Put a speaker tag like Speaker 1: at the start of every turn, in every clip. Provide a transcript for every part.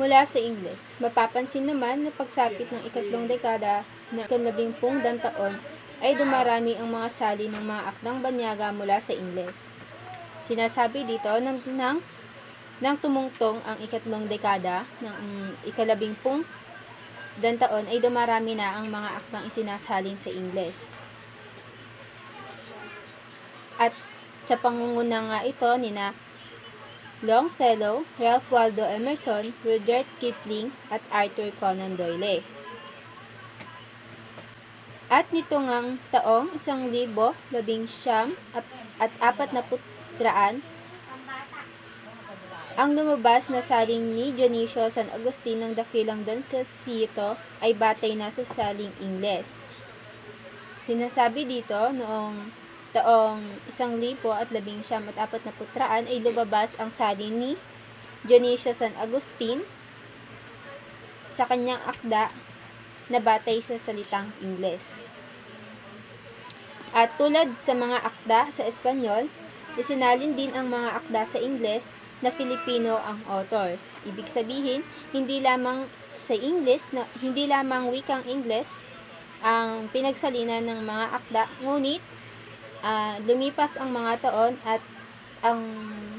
Speaker 1: mula sa Ingles. Mapapansin naman na pagsapit ng ikatlong dekada ng ika-10 taon ay dumarami ang mga sali ng mga akdang banyaga mula sa Ingles. Sinasabi dito nang tumungtong ang ikatlong dekada ng ika-10 taon ay dumarami na ang mga akdang isinasalin sa Ingles. At sa pangunguna nga ito nina Longfellow, Ralph Waldo Emerson, Rudyard Kipling at Arthur Conan Doyle. At nito ngang taong 1940 ang lumabas na saling ni Dionisio San Agustin ng dakilang Don Quixote ay batay na sa saling Ingles. Sinasabi dito noong taong 1940 ay lumabas ang salin ni Dionisio San Agustin sa kanyang akda na batay sa salitang Ingles. At tulad sa mga akda sa Espanyol, isinalin din ang mga akda sa Ingles na Filipino ang author. Ibig sabihin, hindi lamang wikang Ingles ang pinagsalinan ng mga akda, ngunit lumipas ang mga taon at ang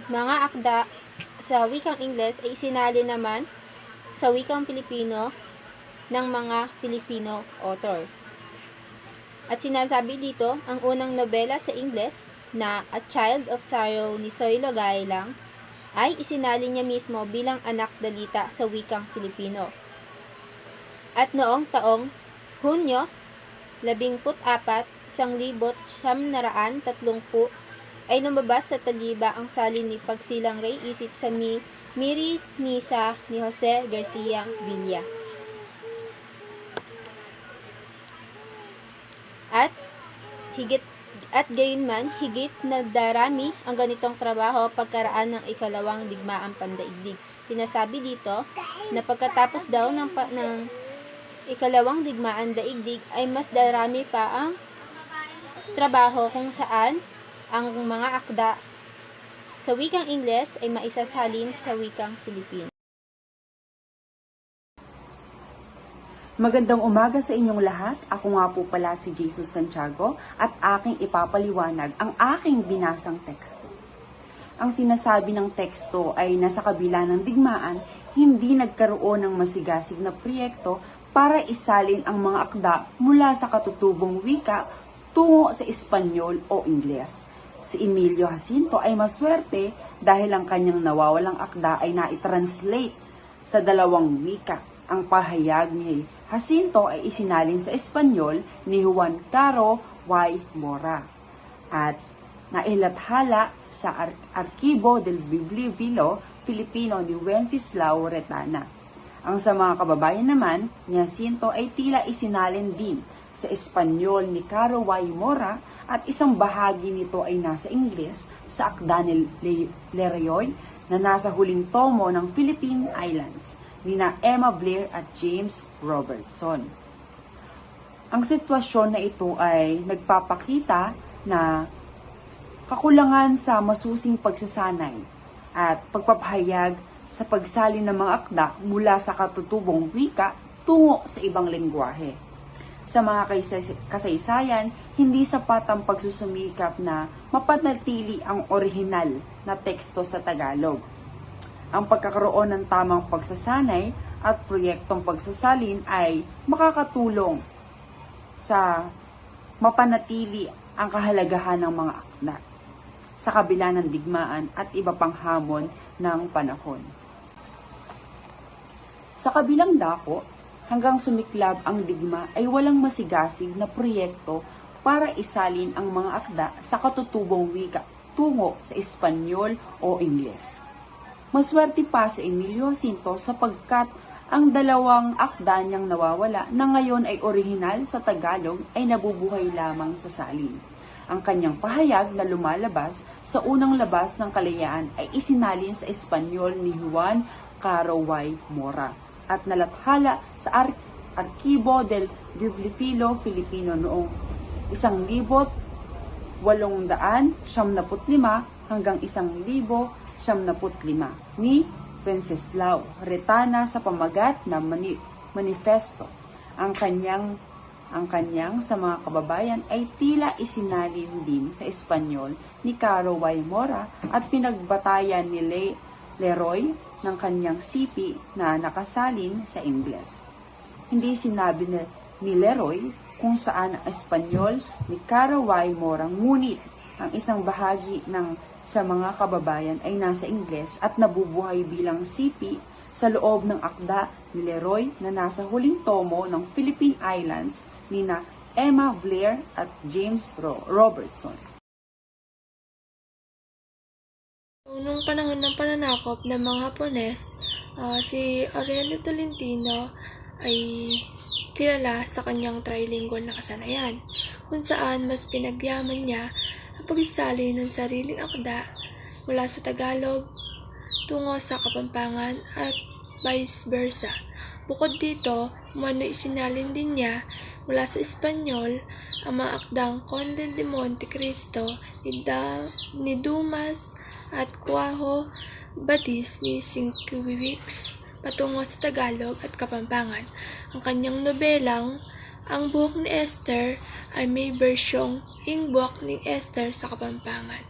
Speaker 1: mga akda sa wikang Ingles ay isinalin naman sa wikang Pilipino ng mga Filipino author. At sinasabi dito, ang unang nobela sa Ingles na A Child of Sorrow ni Zoilo Gaylang ay isinalin niya mismo bilang anak dalita sa wikang Filipino. At noong taong Hunyo 14, 1930 ay lumabas sa Taliba ang salin ni Pagsilang Ray Isip sa Miri Nisa ni Jose Garcia Villa. At gayunman, higit na darami ang ganitong trabaho pagkaraan ng ikalawang digmaang pandaigdig. Sinasabi dito na pagkatapos daw ng ikalawang digmaan daigdig ay mas darami pa ang trabaho kung saan ang mga akda sa wikang Ingles ay maisasalin sa wikang Filipino.
Speaker 2: Magandang umaga sa inyong lahat. Ako nga po pala si Jesus Santiago at aking ipapaliwanag ang aking binasang teksto. Ang sinasabi ng teksto ay nasa kabila ng digmaan, hindi nagkaroon ng masigasig na proyekto para isalin ang mga akda mula sa katutubong wika tungo sa Espanyol o Ingles. Si Emilio Jacinto ay maswerte dahil ang kanyang nawawalang akda ay na-translate sa dalawang wika. Ang pahayag ni Jacinto ay isinalin sa Espanyol ni Juan Caro Y. Mora at nailathala sa Arkibo del Biblio Filipino ni Wenceslao Retana. Ang sa mga kababayan naman, ni Jacinto ay tila isinalin din sa Espanyol ni Caro Y. Mora at isang bahagi nito ay nasa Ingles sa akda ni Leroy na nasa huling tomo ng Philippine Islands nina Emma Blair at James Robertson. Ang sitwasyon na ito ay nagpapakita na kakulangan sa masusing pagsasanay at pagpapahayag sa pagsalin ng mga akda mula sa katutubong wika tungo sa ibang lengguwahe. Sa mga kasaysayan, hindi sapat ang pagsusumikap na mapanatili ang orihinal na teksto sa Tagalog. Ang pagkakaroon ng tamang pagsasanay at proyektong pagsasalin ay makakatulong sa mapanatili ang kahalagahan ng mga akda sa kabila ng digmaan at iba pang hamon ng panahon. Sa kabilang dako, hanggang sumiklab ang digma ay walang masigasig na proyekto para isalin ang mga akda sa katutubong wika tungo sa Espanyol o Ingles. Maswerte pa si Emilio Jacinto sapagkat ang dalawang akda niyang nawawala na ngayon ay orihinal sa Tagalog ay nabubuhay lamang sa salin. Ang kanyang pahayag na lumalabas sa unang labas ng kalayaan ay isinalin sa Espanyol ni Juan Caro Y. Mora at nalathala sa Arkibo del Biblio Filipino noong 1875 hanggang 1975 ni Wenceslao Retana sa pamagat na manifesto. Ang kanyang sa mga kababayan ay tila isinalin din sa Espanyol ni Caro Y. Mora at pinagbatayan ni Leroy ng kanyang sipi na nakasalin sa Ingles. Hindi sinabi ni Leroy kung saan ang Espanyol ni Caro Y. Mora, ngunit ang isang bahagi sa mga kababayan ay nasa Ingles at nabubuhay bilang sipi sa loob ng akda ni Leroy na nasa huling tomo ng Philippine Islands nina Emma Blair at James Robertson.
Speaker 3: Noong panahon ng pananakop ng mga Hapones, si Aurelio Tolentino ay kilala sa kanyang trilingual na kasanayan, kung saan mas pinagyaman niya ang pagsali ng sariling akda mula sa Tagalog tungo sa Kapampangan at vice versa. Bukod dito, umano isinalin din niya mula sa Espanyol ang mga akdang Conde de Montecristo ni Dumas at Cuajo Batis ni Sienkiewicz patungo sa Tagalog at Kapampangan. Ang kanyang nobelang Ang Buhok ni Esther ay may bersyong Ingbuhok ni Esther sa Kapampangan.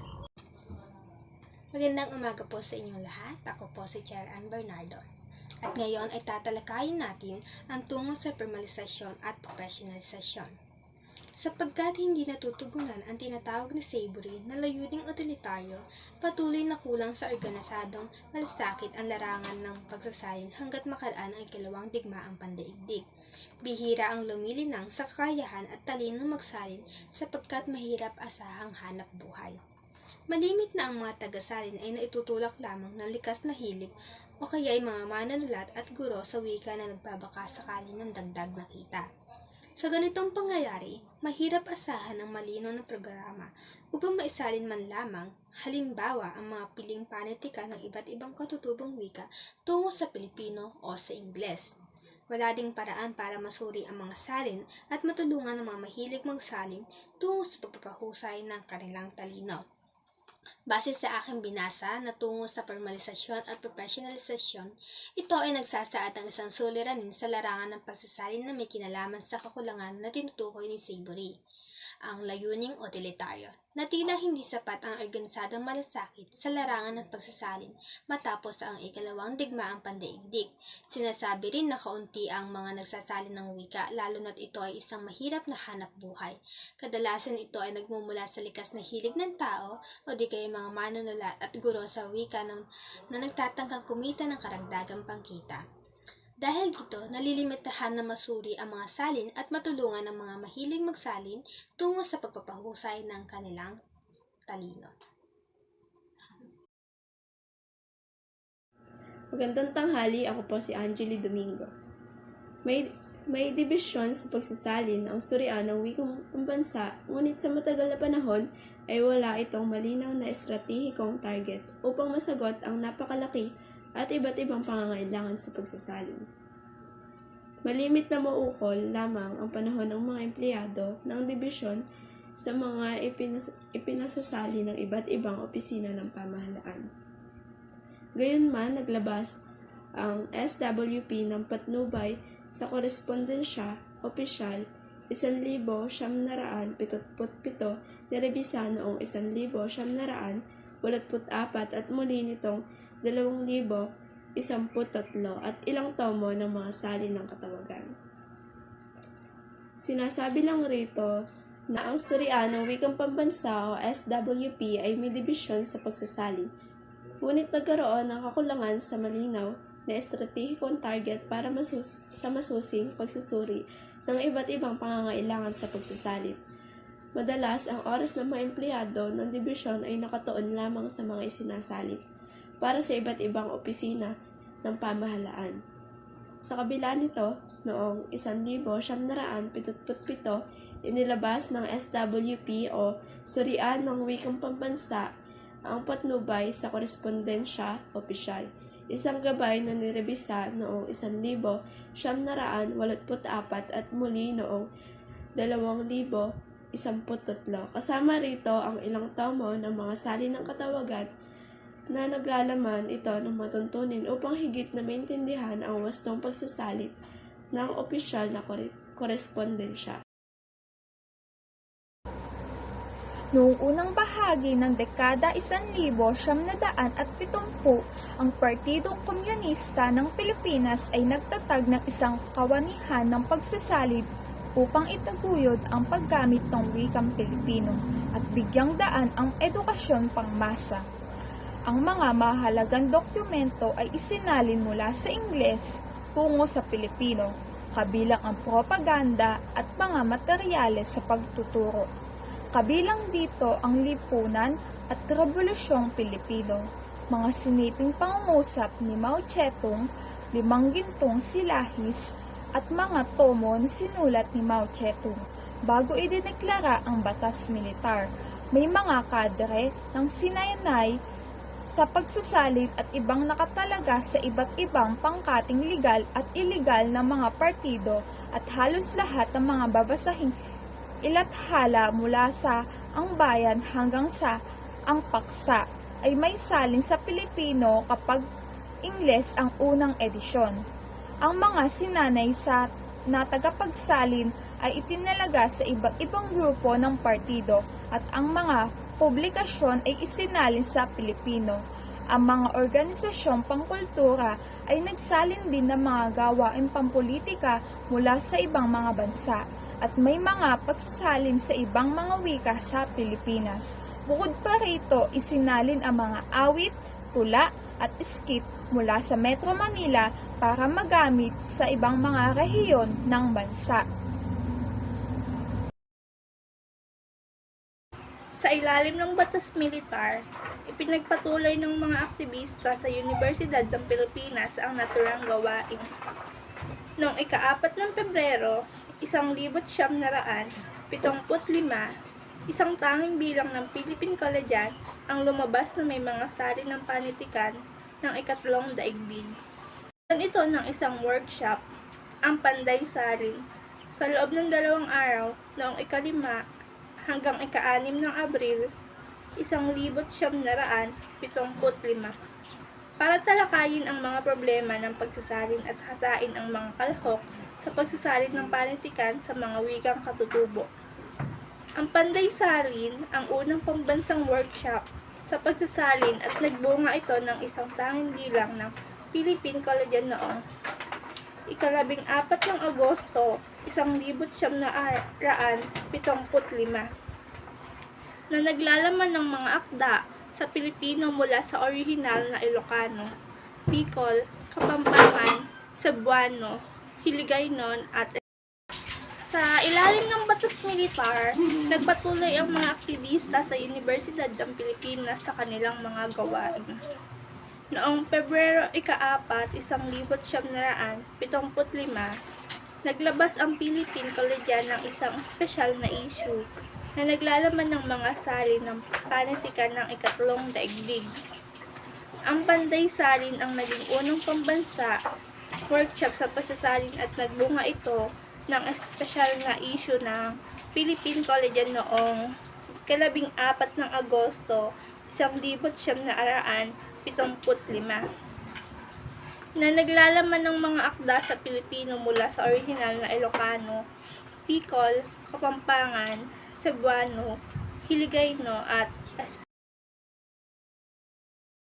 Speaker 4: Magandang umaga po sa inyong lahat. Ako po si Chair Ann Bernardo. At ngayon ay tatalakayin natin ang tungo sa formalisasyon at professionalisasyon. Sapagkat hindi natutugunan ang tinatawag na slavery na layuning utilitaryo, patuloy na kulang sa organisadong malasakit ang larangan ng pagsasalin hanggat makaraan ang ikalawang digmaang pandaigdig. Bihira ang lumilinang sa kakayahan at talinong magsalin sapagkat mahirap asahang hanap buhay. Malimit na ang mga tagasalin ay naitutulak lamang ng likas na hilig o kaya ay mga manunulat at guro sa wika na nagbabaka sakali ng dagdag na kita. Sa ganitong pangyayari, mahirap asahan ang malinaw na programa upang maisalin man lamang, halimbawa ang mga piling panitika ng iba't ibang katutubong wika tungo sa Pilipino o sa Ingles. Wala ding paraan para masuri ang mga salin at matulungan ang mga mahilig magsalin tungo sa pagpapahusay ng kanilang talino. Base sa aking binasa na tungo sa formalisasyon at professionalisasyon, ito ay nagsasaad ng isang suliranin sa larangan ng pagsasalin na may kinalaman sa kakulangan na tinutukoy ni Savory, ang layuning utilitaryo, na tila hindi sapat ang organisadong malasakit sa larangan ng pagsasalin matapos ang ikalawang digmaang pandaigdig. Sinasabi rin na kaunti ang mga nagsasalin ng wika, lalo na't ito ay isang mahirap na hanap buhay. Kadalasan ito ay nagmumula sa likas na hilig ng tao o di kaya mga manunulat at guro sa wika na nagtatangkang kumita ng karagdagang pangkita. Dahil dito, nalilimitahan na masuri ang mga salin at matulungan ang mga mahilig magsalin tungo sa pagpapahusay ng kanilang talino.
Speaker 3: Magandang tanghali, ako po si Angeli Domingo. May dibisyon sa pagsasalin ang surian ng wikang pambansa, ngunit sa matagal na panahon ay wala itong malinaw na estratehikong target upang masagot ang napakalaki at iba't ibang pangangailangan sa pagsasalin. Malimit na maukol lamang ang panahon ng mga empleyado ng dibisyon sa mga ipinasasali ng iba't ibang opisina ng pamahalaan. Gayunman, naglabas ang SWP ng patnubay sa korespondensya opisyal 1,977 nirebisa noong 1,984 at muli nitong 2,013 at ilang tomo ng mga salin ng katawagan. Sinasabi lang rito na ang surian ng wikang pambansa o SWP ay may dibisyon sa pagsasalin, ngunit nagkaroon ng kakulangan sa malinaw na estratehikong target para sa masusing pagsusuri ng iba't ibang pangangailangan sa pagsasalin. Madalas, ang oras ng mga empleyado ng dibisyon ay nakatuon lamang sa mga isinasalin para sa iba't ibang opisina ng pamahalaan. Sa kabila nito, noong 1977, inilabas ng SWP o Surian ng Wikang Pambansa ang patnubay sa korespondensya opisyal, isang gabay na nirebisa noong 1984 at muli noong 2013. Kasama rito ang ilang tomo ng mga salin ng katawagan na naglalaman ito ng matuntunin upang higit na maintindihan ang wastong pagsasalit ng opisyal na korespondensya.
Speaker 5: Noong unang bahagi ng dekada 1970, ang Partidong Komunista ng Pilipinas ay nagtatag ng isang kawanihan ng pagsasalid upang itaguyod ang paggamit ng wikang Pilipino at bigyang daan ang edukasyon pangmasa. Ang mga mahalagang dokumento ay isinalin mula sa Ingles tungo sa Pilipino, kabilang ang propaganda at mga materyales sa pagtuturo. Kabilang dito ang lipunan at Rebolusyong Pilipino, mga siniping pangungusap ni Mao Zedong, 5 gintong silahis, at mga tomo na sinulat ni Mao Zedong bago idineklara ang batas militar. May mga kadre ng sinanay sa pagsasalin at ibang nakatalaga sa iba't ibang pangkating legal at iligal na mga partido at halos lahat ng mga babasahing ilathala mula sa Ang Bayan hanggang sa Ang Paksa ay may salin sa Pilipino kapag Ingles ang unang edisyon. Ang mga sinanay na tagapagsalin ay itinalaga sa iba't ibang grupo ng partido at ang mga publikasyon ay isinalin sa Pilipino. Ang mga organisasyong pangkultura ay nagsalin din ng mga gawaing pampolitika mula sa ibang mga bansa at may mga pagsasalin sa ibang mga wika sa Pilipinas. Bukod pa rito, isinalin ang mga awit, tula at skit mula sa Metro Manila para magamit sa ibang mga rehiyon ng bansa.
Speaker 6: Sa ilalim ng batas militar, ipinagpatuloy ng mga aktivista sa Universidad ng Pilipinas ang naturang gawain. Noong ika-4 ng Pebrero, 1975, isang tanging bilang ng Philippine Collegian ang lumabas na may mga salin ng panitikan ng ikatlong daigdig. Ito ng isang workshop, ang Panday Salin, sa loob ng 2 araw noong ika-5 hanggang ika-6 ng Abril, 1975, para talakayin ang mga problema ng pagsasalin at hasain ang mga kalahok sa pagsasalin ng panitikan sa mga wikang katutubo. Ang Panday Salin ang unang pambansang workshop sa pagsasalin at nagbunga ito ng isang tanging bilang ng Philippine Collegian noong ika-14 ng Agosto, 1975, na naglalaman ng mga akda sa Pilipino mula sa orihinal na Ilocano, Bicol, Kapampangan, Cebuano, Hiligaynon at sa ilalim ng batas militar, nagpatuloy ang mga aktivista sa Universidad ng Pilipinas sa kanilang mga gawain. Noong Pebrero ika-4, 1975, naglabas ang Philippine Collegian ng isang espesyal na issue na naglalaman ng mga salin ng panitikan ng ikatlong daigdig. Ang Panday Salin ang naging unang pambansa workshop sa pagsasalin at nagbunga ito ng espesyal na issue ng Philippine Collegian noong ika-14 ng Agosto, 1975, na naglalaman ng mga akda sa Pilipino mula sa orihinal na Ilocano, Bicol, Kapampangan, Cebuano, Hiligayno at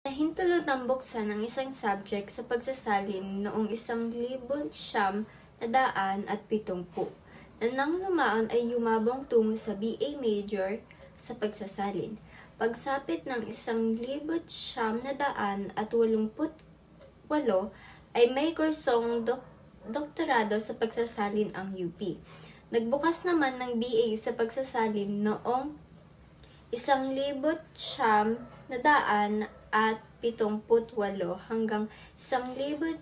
Speaker 7: Nahintulot buksan ng isang subject sa pagsasalin noong 1970 na nang lumaon ay yumabong tungo sa BA Major sa pagsasalin. Pagsapit ng 1988 ay may kursong doktorado sa pagsasalin ang UP. Nagbukas naman ng BA sa pagsasalin noong 1978 hanggang 1985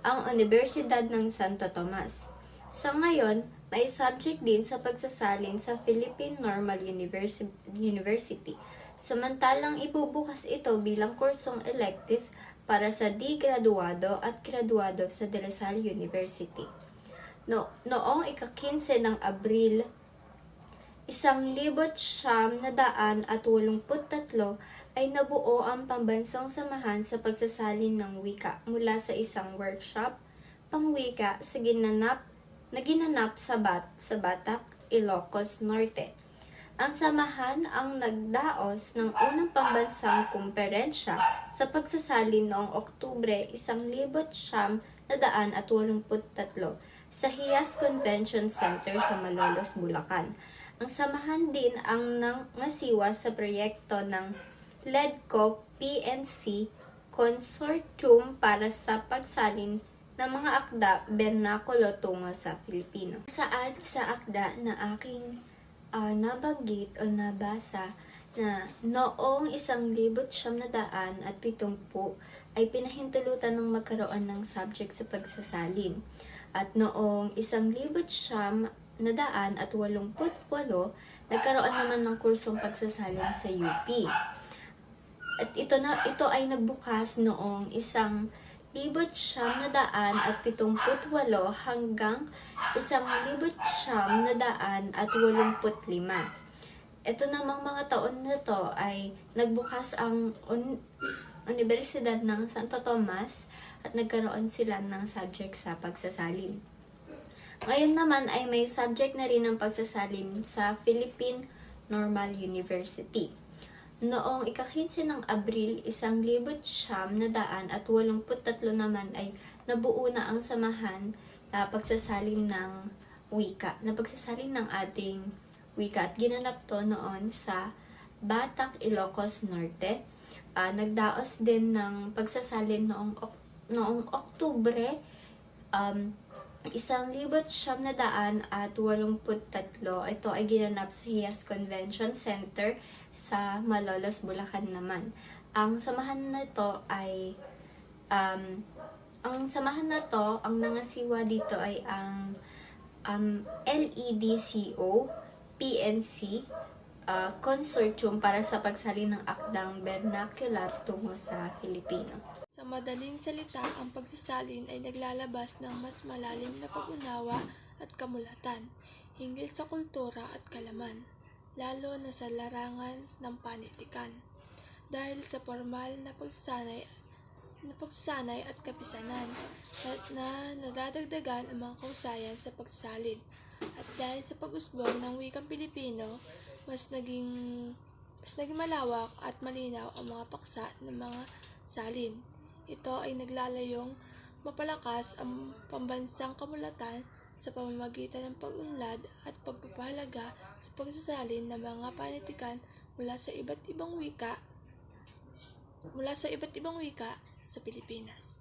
Speaker 7: ang Universidad ng Santo Tomas. Sa ngayon, may subject din sa pagsasalin sa Philippine Normal University. Samantalang ibubukas ito bilang kursong elective para sa di-graduado at graduado sa De La Salle University. Noong ika-15 ng Abril, 1983 ay nabuo ang pambansang samahan sa pagsasalin ng wika mula sa isang workshop pangwika na ginanap sa Batac, Ilocos Norte. Ang samahan ang nagdaos ng unang pambansang kumperensya sa pagsasalin noong Oktubre 1983 sa Hiyas Convention Center sa Malolos, Bulacan. Ang samahan din ang nangasiwa sa proyekto ng LEDCO PNC Consortium para sa pagsalin ng mga akda bernakulo tungo sa Filipino. Saad sa akda na aking nabanggit o nabasa na noong 1970 ay pinahintulutan ng magkaroon ng subject sa pagsasalin. At noong 1988, nagkaroon naman ng kursong pagsasalin sa UP. At ito ay nagbukas noong 1978 hanggang 1985. Ito namang mga taon na to ay nagbukas ang Universidad ng Santo Tomas at nagkaroon sila ng subject sa pagsasalin. Ngayon naman ay may subject na rin ang pagsasalin sa Philippine Normal University. Noong ika-15 ng Abril 1983 naman ay nabuo na ang samahan na pagsasalin ng wika, na pagsasalin ng ating wika at ginanap to noon sa Batac, Ilocos Norte. Nagdaos din ng pagsasalin noong Oktubre 1983. Ito ay ginanap sa Hiyas Convention Center sa Malolos, Bulacan naman. Ang samahan na to, ang nangasiwa dito ay ang LEDCO PNC Consortium para sa pagsalin ng akdang vernacular tungo sa Filipino.
Speaker 3: Sa madaling salita, ang pagsasalin ay naglalabas ng mas malalim na pag-unawa at kamulatan hinggil sa kultura at kalaman, lalo na sa larangan ng panitikan. Dahil sa formal na pagsasanay at kapisanan na nadadagdagan ang mga kausayan sa pagsasalin. At dahil sa pag-usbong ng wikang Pilipino, mas naging malawak at malinaw ang mga paksa ng mga salin. Ito ay naglalayong mapalakas ang pambansang kamulatan sa pamamagitan ng pag-unlad at pagpapahalaga sa pagsasalin ng mga panitikan mula sa iba't ibang wika sa Pilipinas.